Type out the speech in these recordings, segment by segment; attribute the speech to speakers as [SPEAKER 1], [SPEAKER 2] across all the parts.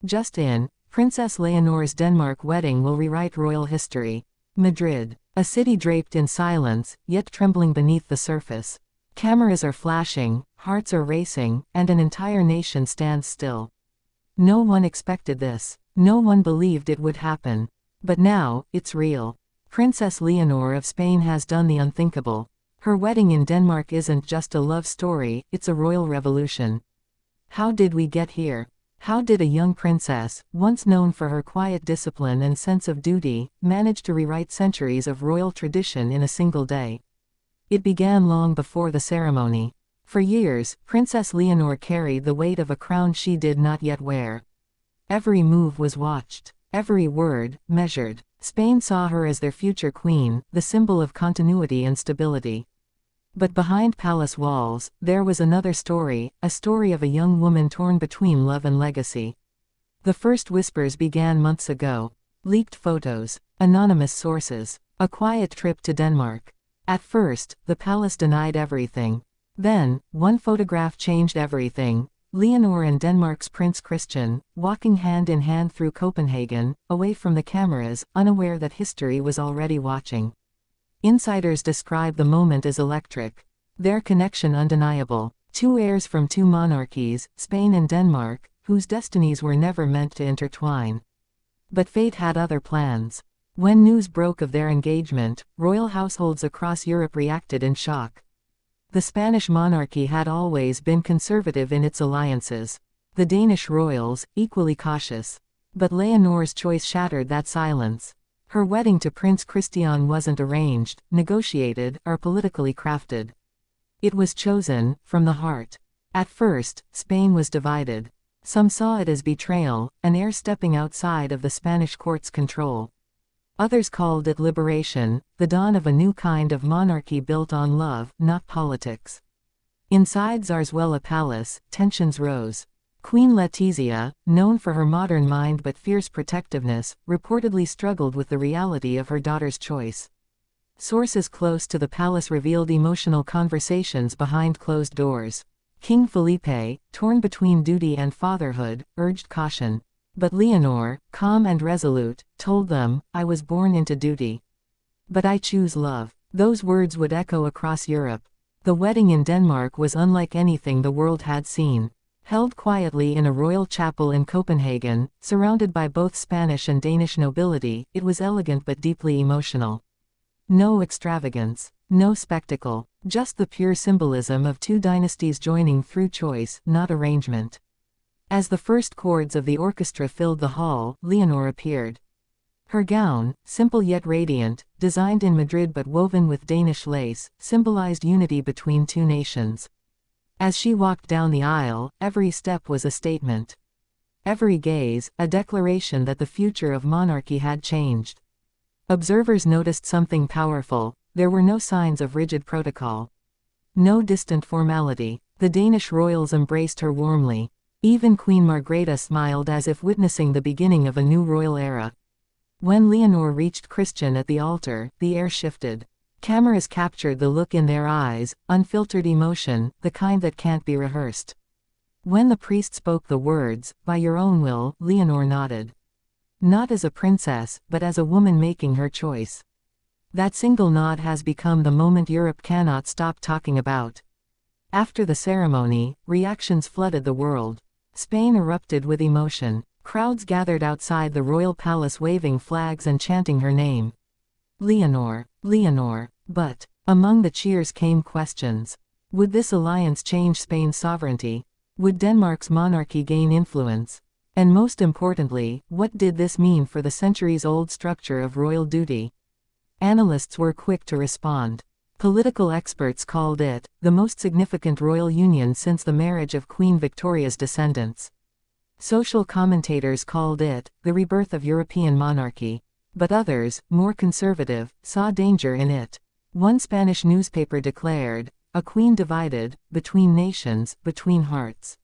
[SPEAKER 1] Just in, Princess Leonor's Denmark wedding will rewrite royal history. Madrid. A city draped in silence, yet trembling beneath the surface. Cameras are flashing, hearts are racing, and an entire nation stands still. No one expected this. No one believed it would happen. But now, it's real. Princess Leonor of Spain has done the unthinkable. Her wedding in Denmark isn't just a love story, it's a royal revolution. How did we get here? How did a young princess, once known for her quiet discipline and sense of duty, manage to rewrite centuries of royal tradition in a single day? It began long before the ceremony. For years, Princess Leonor carried the weight of a crown she did not yet wear. Every move was watched, every word measured. Spain saw her as their future queen, the symbol of continuity and stability. But behind palace walls, there was another story, a story of a young woman torn between love and legacy. The first whispers began months ago. Leaked photos, anonymous sources, a quiet trip to Denmark. At first, the palace denied everything. Then, one photograph changed everything. Leonor and Denmark's Prince Christian, walking hand in hand through Copenhagen, away from the cameras, unaware that history was already watching. Insiders describe the moment as electric. Their connection undeniable. Two heirs from two monarchies, Spain and Denmark, whose destinies were never meant to intertwine. But fate had other plans. When news broke of their engagement, royal households across Europe reacted in shock. The Spanish monarchy had always been conservative in its alliances. The Danish royals, equally cautious. But Leonor's choice shattered that silence. Her wedding to Prince Christian wasn't arranged, negotiated, or politically crafted. It was chosen, from the heart. At first, Spain was divided. Some saw it as betrayal, an heir stepping outside of the Spanish court's control. Others called it liberation, the dawn of a new kind of monarchy built on love, not politics. Inside Zarzuela Palace, tensions rose. Queen Letizia, known for her modern mind but fierce protectiveness, reportedly struggled with the reality of her daughter's choice. Sources close to the palace revealed emotional conversations behind closed doors. King Felipe, torn between duty and fatherhood, urged caution. But Leonor, calm and resolute, told them, "I was born into duty. But I choose love." Those words would echo across Europe. The wedding in Denmark was unlike anything the world had seen. Held quietly in a royal chapel in Copenhagen, surrounded by both Spanish and Danish nobility, it was elegant but deeply emotional. No extravagance, no spectacle, just the pure symbolism of two dynasties joining through choice, not arrangement. As the first chords of the orchestra filled the hall, Leonor appeared. Her gown, simple yet radiant, designed in Madrid but woven with Danish lace, symbolized unity between two nations. As she walked down the aisle, every step was a statement. Every gaze, a declaration that the future of monarchy had changed. Observers noticed something powerful. There were no signs of rigid protocol. No distant formality. The Danish royals embraced her warmly. Even Queen Margrethe smiled as if witnessing the beginning of a new royal era. When Leonor reached Christian at the altar, the air shifted. Cameras captured the look in their eyes, unfiltered emotion, the kind that can't be rehearsed. When the priest spoke the words, "By your own will," Leonor nodded. Not as a princess, but as a woman making her choice. That single nod has become the moment Europe cannot stop talking about. After the ceremony, reactions flooded the world. Spain erupted with emotion. Crowds gathered outside the royal palace waving flags and chanting her name. Leonor, Leonor. But, among the cheers came questions. Would this alliance change Spain's sovereignty? Would Denmark's monarchy gain influence? And most importantly, what did this mean for the centuries-old structure of royal duty? Analysts were quick to respond. Political experts called it the most significant royal union since the marriage of Queen Victoria's descendants. Social commentators called it the rebirth of European monarchy. But others, more conservative, saw danger in it. One Spanish newspaper declared, "A queen divided, between nations, between hearts."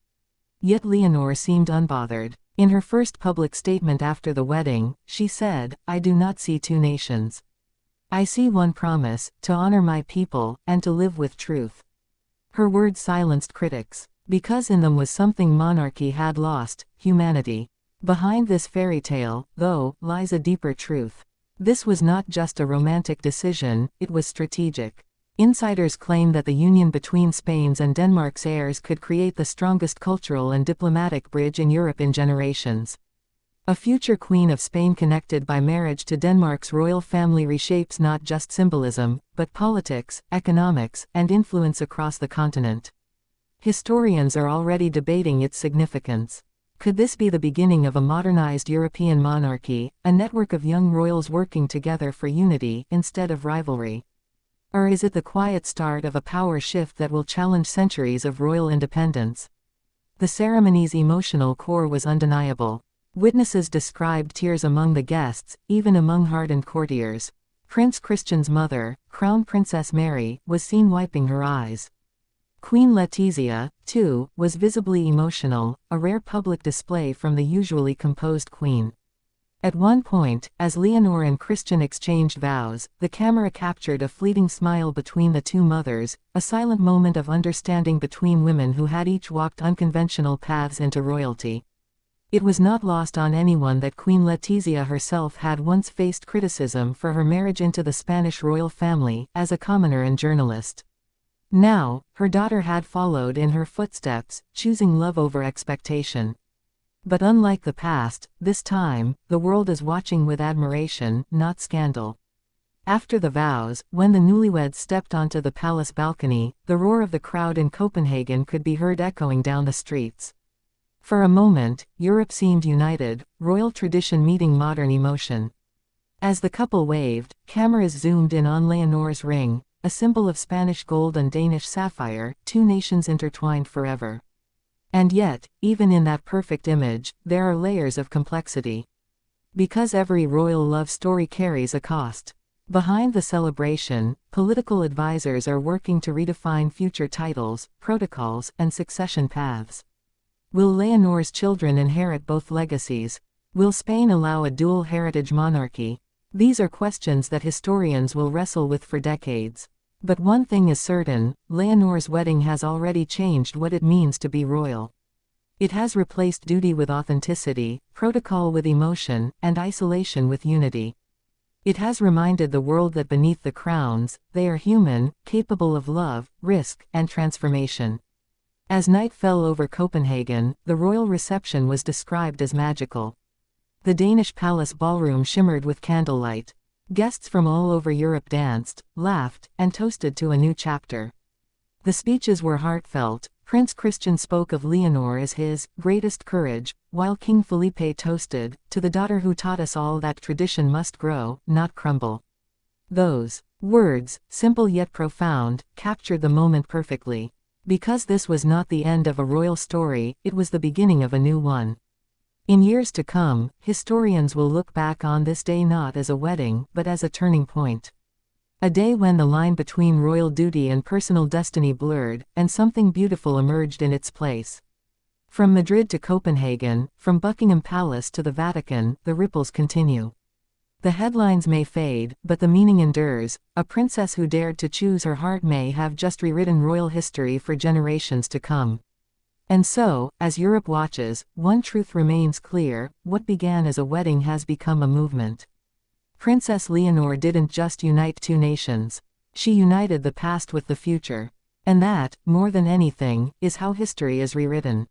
[SPEAKER 1] Yet Leonor seemed unbothered. In her first public statement after the wedding, she said, "I do not see two nations. I see one promise, to honor my people, and to live with truth." Her words silenced critics, because in them was something monarchy had lost: humanity. Behind this fairy tale, though, lies a deeper truth. This was not just a romantic decision, it was strategic. Insiders claim that the union between Spain's and Denmark's heirs could create the strongest cultural and diplomatic bridge in Europe in generations. A future Queen of Spain connected by marriage to Denmark's royal family reshapes not just symbolism, but politics, economics, and influence across the continent. Historians are already debating its significance. Could this be the beginning of a modernized European monarchy, a network of young royals working together for unity instead of rivalry? Or is it the quiet start of a power shift that will challenge centuries of royal independence? The ceremony's emotional core was undeniable. Witnesses described tears among the guests, even among hardened courtiers. Prince Christian's mother, Crown Princess Mary, was seen wiping her eyes. Queen Letizia, too, was visibly emotional, a rare public display from the usually composed queen. At one point, as Leonor and Christian exchanged vows, the camera captured a fleeting smile between the two mothers, a silent moment of understanding between women who had each walked unconventional paths into royalty. It was not lost on anyone that Queen Letizia herself had once faced criticism for her marriage into the Spanish royal family, as a commoner and journalist. Now, her daughter had followed in her footsteps, choosing love over expectation. But unlike the past, this time, the world is watching with admiration, not scandal. After the vows, when the newlyweds stepped onto the palace balcony, the roar of the crowd in Copenhagen could be heard echoing down the streets. For a moment, Europe seemed united, royal tradition meeting modern emotion. As the couple waved, cameras zoomed in on Leonor's ring, a symbol of Spanish gold and Danish sapphire, two nations intertwined forever. And yet, even in that perfect image, there are layers of complexity. Because every royal love story carries a cost. Behind the celebration, political advisors are working to redefine future titles, protocols, and succession paths. Will Leonor's children inherit both legacies? Will Spain allow a dual heritage monarchy? These are questions that historians will wrestle with for decades. But one thing is certain, Leonor's wedding has already changed what it means to be royal. It has replaced duty with authenticity, protocol with emotion, and isolation with unity. It has reminded the world that beneath the crowns, they are human, capable of love, risk, and transformation. As night fell over Copenhagen, the royal reception was described as magical. The Danish palace ballroom shimmered with candlelight. Guests from all over Europe danced, laughed, and toasted to a new chapter. The speeches were heartfelt. Prince Christian spoke of Leonor as his greatest courage, while King Felipe toasted, to the daughter who taught us all that tradition must grow, not crumble. Those words, simple yet profound, captured the moment perfectly. Because this was not the end of a royal story, it was the beginning of a new one. In years to come, historians will look back on this day not as a wedding, but as a turning point. A day when the line between royal duty and personal destiny blurred, and something beautiful emerged in its place. From Madrid to Copenhagen, from Buckingham Palace to the Vatican, the ripples continue. The headlines may fade, but the meaning endures. A princess who dared to choose her heart may have just rewritten royal history for generations to come. And so, as Europe watches, one truth remains clear: what began as a wedding has become a movement. Princess Leonor didn't just unite two nations. She united the past with the future. And that, more than anything, is how history is rewritten.